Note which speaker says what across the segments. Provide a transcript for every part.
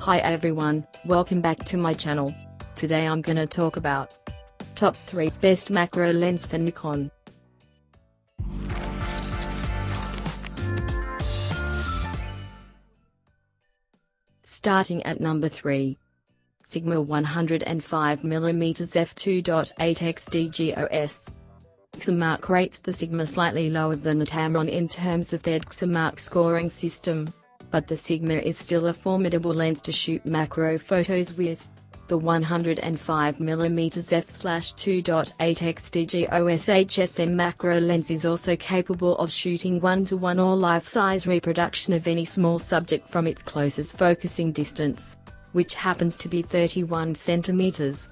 Speaker 1: Hi everyone, welcome back to my channel. Today I'm gonna talk about top 3 best macro lens for Nikon. Starting at number 3. Sigma 105mm f2.8x DGOS. Xmark rates the Sigma slightly lower than the Tamron in terms of their Xmark scoring system, but the Sigma is still a formidable lens to shoot macro photos with. The 105mm f/2.8x DGOS HSM macro lens is also capable of shooting 1:1 or life-size reproduction of any small subject from its closest focusing distance, which happens to be 31 cm.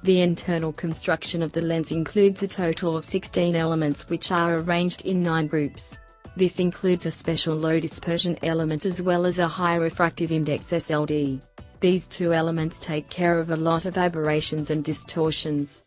Speaker 1: The internal construction of the lens includes a total of 16 elements which are arranged in 9 groups. This includes a special low dispersion element as well as a high refractive index SLD. These two elements take care of a lot of aberrations and distortions.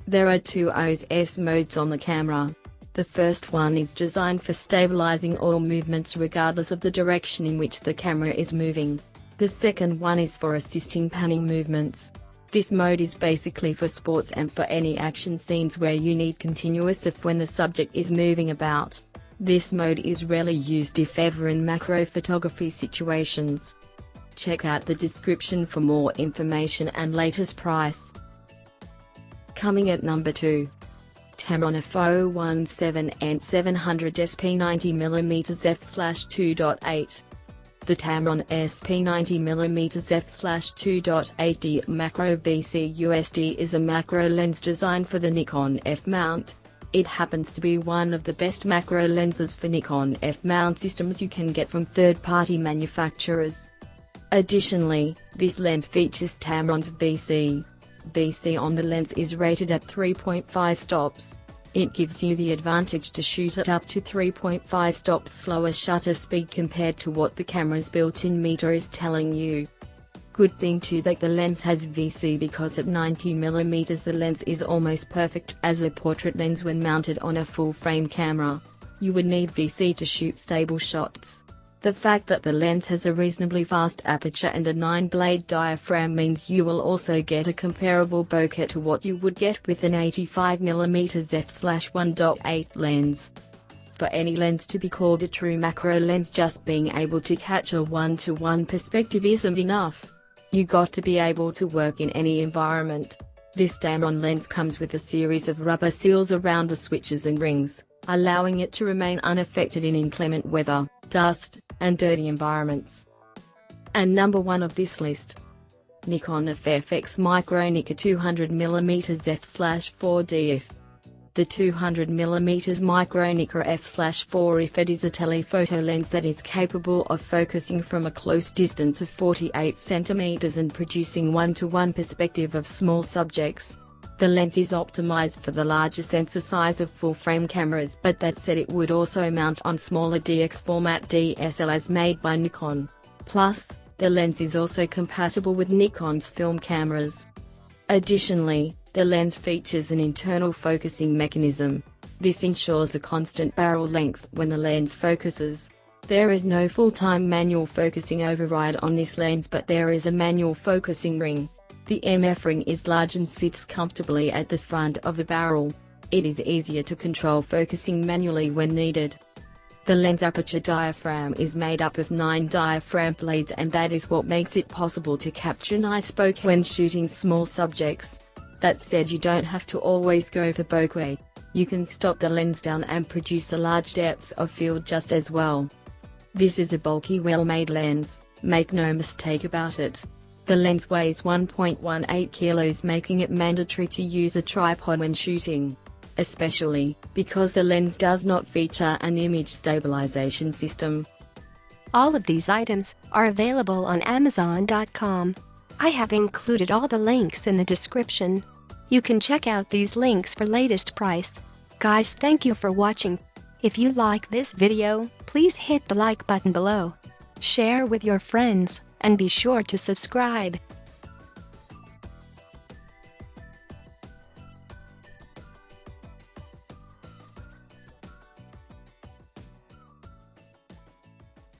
Speaker 1: There are two OS modes on the camera. The first one is designed for stabilizing all movements regardless of the direction in which the camera is moving. The second one is for assisting panning movements. This mode is basically for sports and for any action scenes where you need continuous if when the subject is moving about. This mode is rarely used if ever in macro photography situations. Check out the description for more information and latest price. Coming at number 2. Tamron F017 and 700 SP 90mm f/2.8. The Tamron SP 90mm f/2.8D Macro VC USD is a macro lens designed for the Nikon F mount. It happens to be one of the best macro lenses for Nikon F mount systems you can get from third-party manufacturers. Additionally, this lens features Tamron's VC. VC on the lens is rated at 3.5 stops. It gives you the advantage to shoot at up to 3.5 stops slower shutter speed compared to what the camera's built-in meter is telling you. Good thing too that the lens has VC because at 90mm the lens is almost perfect as a portrait lens when mounted on a full-frame camera. You would need VC to shoot stable shots. The fact that the lens has a reasonably fast aperture and a 9-blade diaphragm means you will also get a comparable bokeh to what you would get with an 85mm f/1.8 lens. For any lens to be called a true macro lens, just being able to catch a 1:1 perspective isn't enough. You got to be able to work in any environment. This Tamron lens comes with a series of rubber seals around the switches and rings, allowing it to remain unaffected in inclement weather, dust, and dirty environments. And number 1 of this list. Nikon FFX Micro-NIKKOR 200mm f/4DF. The 200mm Micro-NIKKOR f/4DF is a telephoto lens that is capable of focusing from a close distance of 48 cm and producing 1:1 perspective of small subjects. The lens is optimized for the larger sensor size of full-frame cameras, but that said it would also mount on smaller DX format DSLRs made by Nikon. Plus, the lens is also compatible with Nikon's film cameras. Additionally, the lens features an internal focusing mechanism. This ensures a constant barrel length when the lens focuses. There is no full-time manual focusing override on this lens, but there is a manual focusing ring. The MF ring is large and sits comfortably at the front of the barrel. It is easier to control focusing manually when needed. The lens aperture diaphragm is made up of 9 diaphragm blades, and that is what makes it possible to capture nice bokeh when shooting small subjects. That said, you don't have to always go for bokeh. You can stop the lens down and produce a large depth of field just as well. This is a bulky, well-made lens, make no mistake about it. The lens weighs 1.18 kilos, making it mandatory to use a tripod when shooting, especially because the lens does not feature an image stabilization system.
Speaker 2: All of these items are available on Amazon.com. I have included all the links in the description. You can check out these links for latest price. Guys, thank you for watching. If you like this video, please hit the like button below. Share with your friends, and be sure to subscribe.